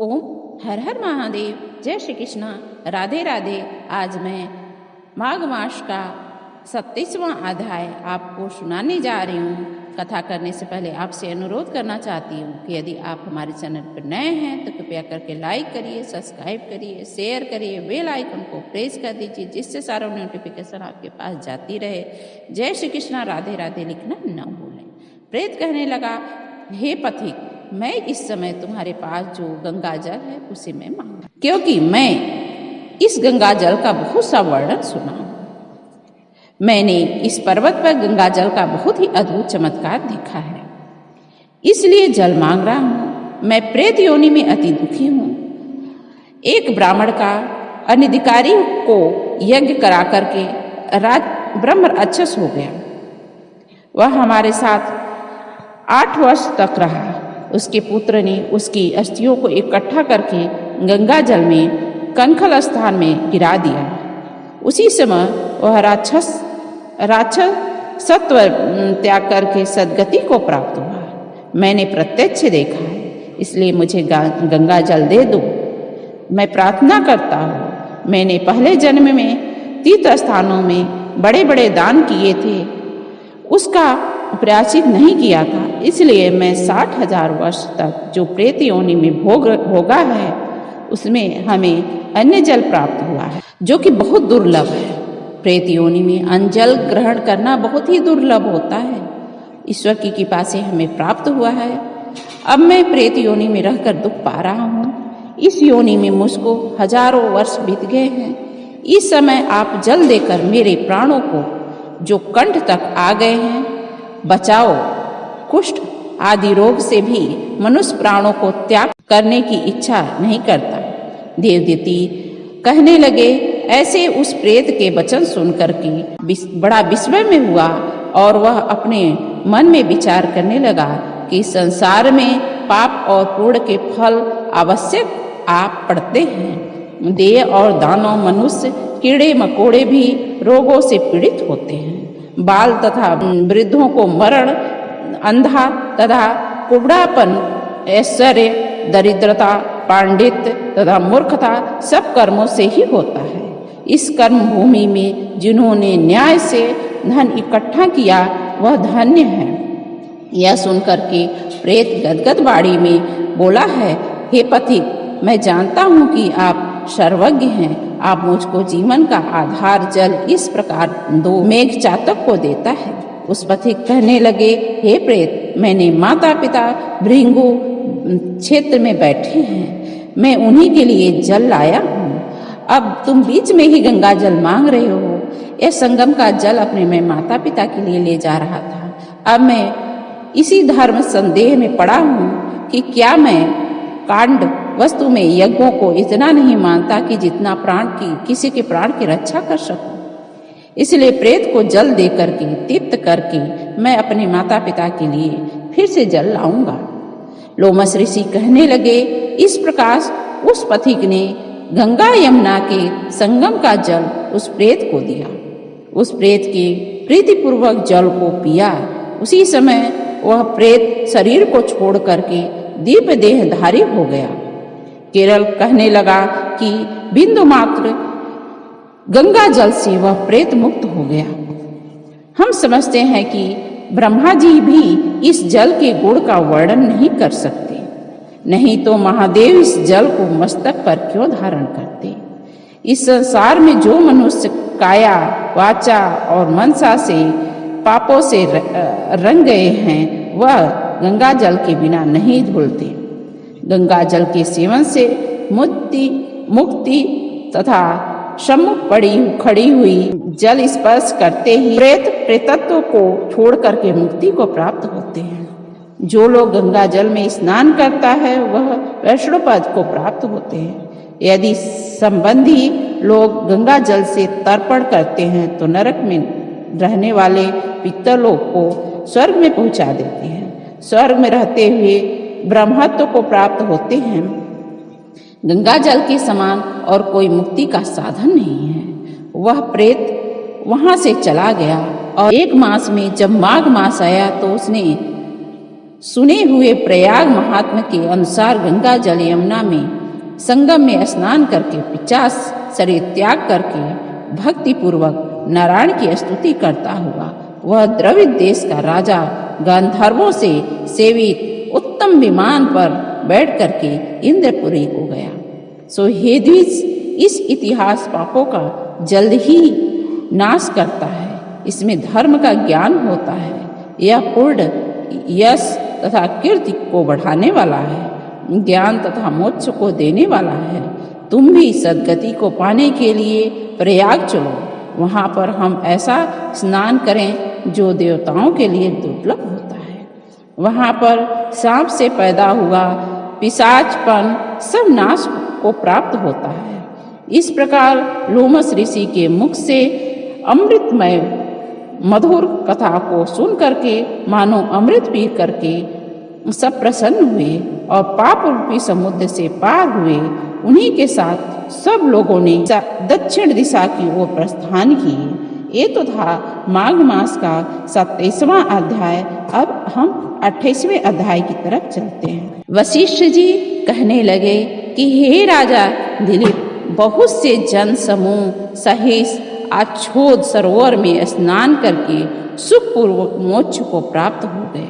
ओम हर हर महादेव। जय श्री कृष्णा। राधे राधे। आज मैं माघ मास का 37वां अध्याय आपको सुनाने जा रही हूँ। कथा करने से पहले आपसे अनुरोध करना चाहती हूँ कि यदि आप हमारे चैनल पर नए हैं तो कृपया करके लाइक करिए, सब्सक्राइब करिए, शेयर करिए, बेल आइकन को प्रेस कर दीजिए, जिससे सारा नोटिफिकेशन आपके पास जाती रहे। जय श्री कृष्णा। राधे राधे लिखना न भूलें। प्रेत कहने लगा, हे पथिक, मैं इस समय तुम्हारे पास जो गंगा जल है उसे मैं मांगा, क्योंकि मैं इस गंगा जल का बहुत सा वर्णन सुना हूं। मैंने इस पर्वत पर गंगा जल का बहुत ही अद्भुत चमत्कार देखा है, इसलिए जल मांग रहा हूं। मैं प्रेत योनि में अति दुखी हूं। एक ब्राह्मण का अनधिकारी को यज्ञ करा करके ब्रह्म राक्षस हो गया। वह हमारे साथ 8 वर्ष तक रहा। उसके पुत्र ने उसकी अस्थियों को इकट्ठा करके गंगा जल में कनखल स्थान में गिरा दिया। उसी समय वह राक्षस सत्व त्याग करके सद्गति को प्राप्त हुआ। मैंने प्रत्यक्ष देखा है, इसलिए मुझे गंगा जल दे दो। मैं प्रार्थना करता हूँ। मैंने पहले जन्म में तीर्थ स्थानों में बड़े बड़े दान किए थे, उसका प्रायश्चित नहीं किया था, इसलिए मैं 60,000 वर्ष तक जो प्रेत योनि में भोगा है उसमें हमें अन्य जल प्राप्त हुआ है, जो कि बहुत दुर्लभ है। प्रेत योनि में अन्न जल ग्रहण करना बहुत ही दुर्लभ होता है। ईश्वर की कृपा से हमें प्राप्त हुआ है। अब मैं प्रेत योनि में रहकर दुख पा रहा हूँ। इस योनि में मुझको हजारों वर्ष बीत गए हैं। इस समय आप जल देकर मेरे प्राणों को जो कंठ तक आ गए हैं बचाओ। कुष्ठ आदि रोग से भी मनुष्य प्राणों को त्याग करने की इच्छा नहीं करता। देवदूती कहने लगे। ऐसे उस प्रेत के वचन सुनकर के बड़ा विस्मय में हुआ और वह अपने मन में विचार करने लगा कि संसार में पाप और पुण्य के फल आवश्यक आप पड़ते हैं। देव और दानव मनुष्य कीड़े मकोड़े भी रोगों से पीड़ित होते हैं। बाल तथा वृद्धों को मरण, अंधा तथा कुबड़ापन, ऐश्वर्य, दरिद्रता, पांडित्य तथा मूर्खता सब कर्मों से ही होता है। इस कर्म भूमि में जिन्होंने न्याय से धन इकट्ठा किया वह धन्य है। यह सुनकर के प्रेत गदगद वाणी में बोला है, हे पथिक, मैं जानता हूँ कि आप सर्वज्ञ हैं। आप मुझको जीवन का आधार जल इस प्रकार दो। मेघ चातक को देता है। उस पथिक कहने लगे, हे प्रेत, मैंने माता पिता भृंगु क्षेत्र में बैठे हैं, मैं उन्हीं के लिए जल लाया हूँ। अब तुम बीच में ही गंगा जल मांग रहे हो। यह संगम का जल अपने मैं माता पिता के लिए ले जा रहा था। अब मैं इसी धर्म संदेह में पड़ा हूँ कि क्या मैं कांड वस्तु में यज्ञों को इतना नहीं मानता कि जितना किसी के प्राण की रक्षा कर सकूं। इसलिए प्रेत को जल दे करके तृप्त करके मैं अपने माता पिता के लिए फिर से जल लाऊंगा। लोमस ऋषि कहने लगे। इस प्रकार उस पथिक ने गंगा यमुना के संगम का जल उस प्रेत को दिया। उस प्रेत के प्रीतिपूर्वक जल को पिया। उसी समय वह प्रेत शरीर को छोड़ करके दीप देहधारी हो गया। केरल कहने लगा कि बिंदु मात्र गंगा जल से वह प्रेत मुक्त हो गया। हम समझते हैं कि ब्रह्मा जी भी इस जल के गुण का वर्णन नहीं कर सकते, नहीं तो महादेव इस जल को मस्तक पर क्यों धारण करते। इस संसार में जो मनुष्य काया, वाचा और मनसा से पापों से रंग गए हैं वह गंगा जल के बिना नहीं धुलते। गंगा जल के सेवन से मुक्ति तथा सम्मुख खड़ी हुई जल स्पर्श करते ही प्रेतत्व को छोड़ करके मुक्ति को प्राप्त होते हैं। जो लोग गंगा जल में स्नान करता है वह वैष्णव पद को प्राप्त होते हैं। यदि संबंधी लोग गंगा जल से तर्पण करते हैं तो नरक में रहने वाले पितरलोक को स्वर्ग में पहुंचा देते हैं। स्वर्ग में रहते हुए ब्रह्मत्व को प्राप्त होते हैं। गंगा जल के समान और कोई मुक्ति का साधन नहीं है। वह प्रेत वहां से चला गया और 1 मास में जब माघ मास आया तो उसने सुने हुए प्रयाग महात्मा के अनुसार गंगा जल यमुना में संगम में स्नान करके 50 शरीर त्याग करके भक्ति पूर्वक नारायण की स्तुति करता हुआ वह द्रविड़ देश का राजा गंधर्वों से सेवित उत्तम विमान पर बैठ करके इंद्रपुरी को गया। सो हे द्विज, इस इतिहास पापों का जल्द ही नाश करता है। इसमें धर्म का ज्ञान होता है। यह पूर्ण यश तथा कीर्ति को बढ़ाने वाला है, ज्ञान तथा मोक्ष को देने वाला है। तुम भी सद्गति को पाने के लिए प्रयाग चलो। वहाँ पर हम ऐसा स्नान करें जो देवताओं के लिए दुर्लभ होता है। वहाँ पर सांप से पैदा हुआ पिशाचपन सब नाश को प्राप्त होता है। इस प्रकार लोमस ऋषि के मुख से अमृतमय मधुर कथा को सुन करके मानो अमृत पी करके सब प्रसन्न हुए और पाप रूपी समुद्र से पार हुए। उन्हीं के साथ सब लोगों ने दक्षिण दिशा की ओर प्रस्थान किए। ये तो था माघ मास का 27वां अध्याय। अब हम 28वें अध्याय की तरफ चलते हैं। वशिष्ठ जी कहने लगे कि हे राजा दिलीप, बहुत से जन समूह सहित आच्छोद सरोवर में स्नान करके सुखपूर्वक मोक्ष को प्राप्त हो गए।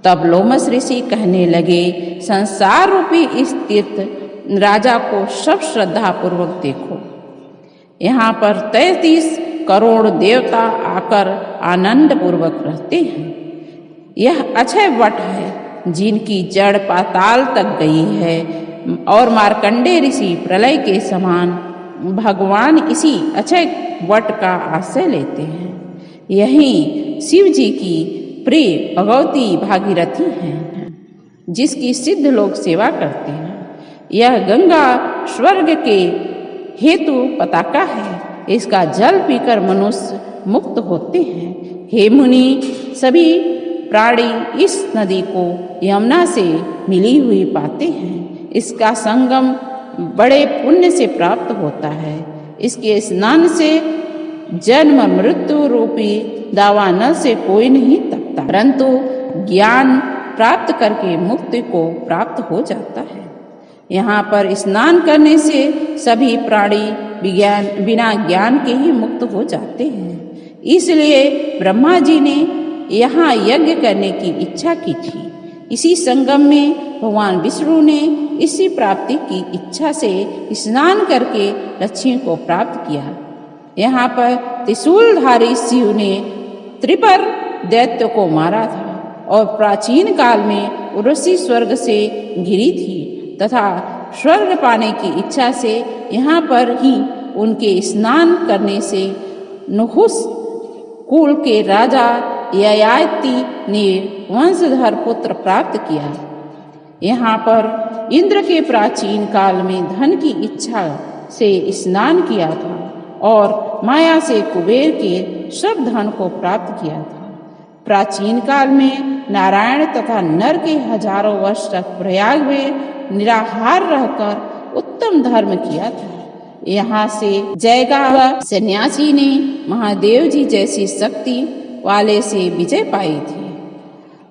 तब लोमस ऋषि कहने लगे, संसार रूपी इस तीर्थ राजा को सब श्रद्धा पूर्वक देखो। यहाँ पर 33 करोड़ देवता आकर आनंद पूर्वक रहते हैं। यह अक्षय वट है जिनकी जड़ पाताल तक गई है और मार्कंडे ऋषि प्रलय के समान भगवान इसी अक्षय वट का आश्रय लेते हैं। यही शिव जी की प्रिय भगवती भागीरथी हैं जिसकी सिद्ध लोग सेवा करते हैं। यह गंगा स्वर्ग के हेतु पताका है। इसका जल पीकर मनुष्य मुक्त होते हैं। हे मुनि, सभी प्राणी इस नदी को यमुना से मिली हुई पाते हैं। इसका संगम बड़े पुण्य से प्राप्त होता है। इसके स्नान से जन्म मृत्यु रूपी दावानल से कोई नहीं तपता, परंतु ज्ञान प्राप्त करके मुक्ति को प्राप्त हो जाता है। यहाँ पर स्नान करने से सभी प्राणी बिना ज्ञान के ही मुक्त हो जाते हैं। इसलिए ब्रह्मा जी ने यहाँ यज्ञ करने की इच्छा की थी। इसी संगम में भगवान विष्णु ने इसी प्राप्ति की इच्छा से स्नान करके लक्ष्मी को प्राप्त किया। यहाँ पर त्रिशूलधारी शिव ने त्रिपर दैत्य को मारा था और प्राचीन काल में उर्वशी स्वर्ग से घिरी थी तथा स्वर्ग पाने की इच्छा से यहाँ पर ही उनके स्नान करने से नुहुस कुल के राजा ययाति ने वंशधर पुत्र प्राप्त किया। यहाँ पर इंद्र के प्राचीन काल में धन की इच्छा से स्नान किया था और माया से कुबेर के सब धन को प्राप्त किया था। प्राचीन काल में नारायण तथा नर के हजारों वर्ष तक प्रयाग में निराहार रहकर उत्तम धर्म किया था। यहाँ से जयगाव सन्यासी ने महादेव जी जैसी शक्ति वाले से विजय पाई थी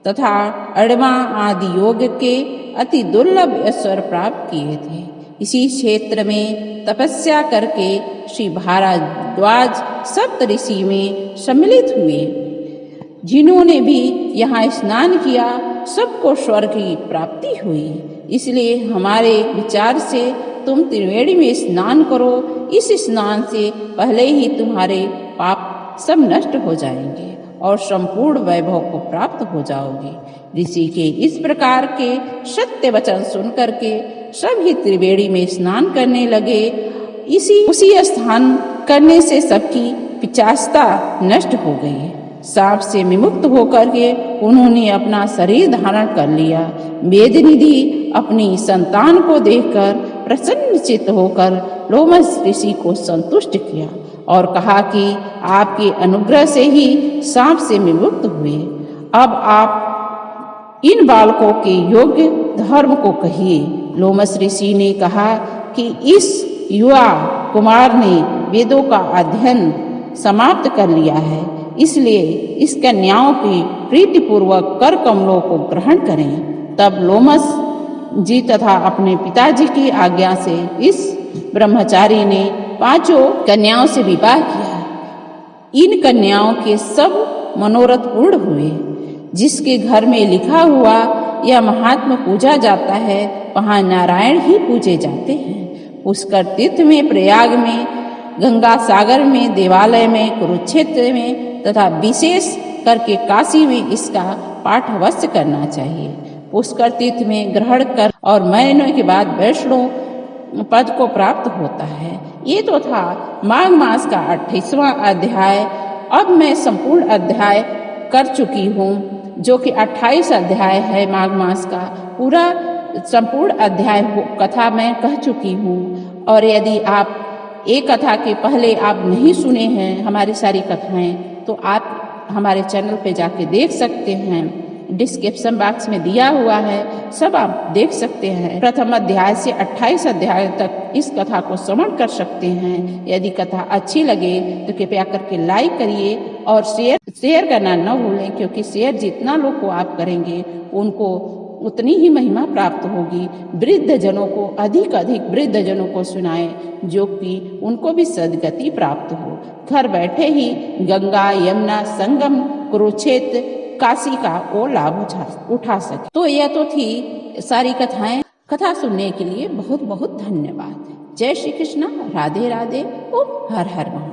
तथा अड़वा आदि योग के अति दुर्लभ ऐश्वर प्राप्त किए थे। इसी क्षेत्र में तपस्या करके श्री भारद्वाज सप्त ऋषि में सम्मिलित हुए। जिन्होंने भी यहाँ स्नान किया सबको स्वर्ग की प्राप्ति हुई। इसलिए हमारे विचार से तुम त्रिवेणी में स्नान करो। इस स्नान से पहले ही तुम्हारे पाप सब नष्ट हो जाएंगे और संपूर्ण वैभव को प्राप्त हो जाओगे। ऋषि के इस प्रकार के सत्य वचन सुन करके सभी त्रिवेणी में स्नान करने लगे। उसी स्थान करने से सबकी पिचासता नष्ट हो गई। सांप से विमुक्त होकर के उन्होंने अपना शरीर धारण कर लिया। वेदनिधि अपनी संतान को देखकर प्रसन्नचित्त होकर लोमस ऋषि को संतुष्ट किया और कहा कि आपके अनुग्रह से ही सांप से विमुक्त हुए। अब आप इन बालकों के योग्य धर्म को कहिए। लोमस ऋषि ने कहा कि इस युवा कुमार ने वेदों का अध्ययन समाप्त कर लिया है, इसलिए इस कन्याओं की प्रीतिपूर्वक कर कमलों को ग्रहण करें। तब लोमस जी तथा अपने पिताजी की आज्ञा से इस ब्रह्मचारी ने 5 कन्याओं से विवाह किया। इन कन्याओं के सब मनोरथ पूर्ण हुए। जिसके घर में लिखा हुआ यह महात्मा पूजा जाता है, वहाँ नारायण ही पूजे जाते हैं। पुष्कर तीर्थ में, प्रयाग में, गंगा सागर में, देवालय में, कुरुक्षेत्र में तथा विशेष करके काशी में इसका पाठ अवश्य करना चाहिए। पुष्कर तीर्थ में ग्रहण कर और महीनों के बाद वैष्णव पद को प्राप्त होता है। ये तो था माघ मास का 28वां अध्याय। अब मैं संपूर्ण अध्याय कर चुकी हूँ, जो कि 28 अध्याय है। माघ मास का पूरा संपूर्ण अध्याय कथा मैं कह चुकी हूँ। और यदि आप एक कथा के पहले आप नहीं सुने हैं हमारी सारी कथाएं, तो आप हमारे चैनल पे जाके देख सकते हैं। डिस्क्रिप्शन बॉक्स में दिया हुआ है, सब आप देख सकते हैं। प्रथम अध्याय से 28 अध्याय तक इस कथा को श्रवण कर सकते हैं। यदि कथा अच्छी लगे तो कृपया करके लाइक करिए और शेयर करना न भूलें, क्योंकि शेयर जितना लोग को आप करेंगे उनको उतनी ही महिमा प्राप्त होगी। वृद्ध जनों को अधिक वृद्ध जनों को सुनाएं, जो कि उनको भी सद्गति प्राप्त हो। घर बैठे ही गंगा, यमुना, संगम, कुरुक्षेत्र, काशी का वो लाभ उठा सके। तो यह तो थी सारी कथाएं। कथा सुनने के लिए बहुत बहुत धन्यवाद। जय श्री कृष्ण, राधे राधे, ओम हर हर महादेव।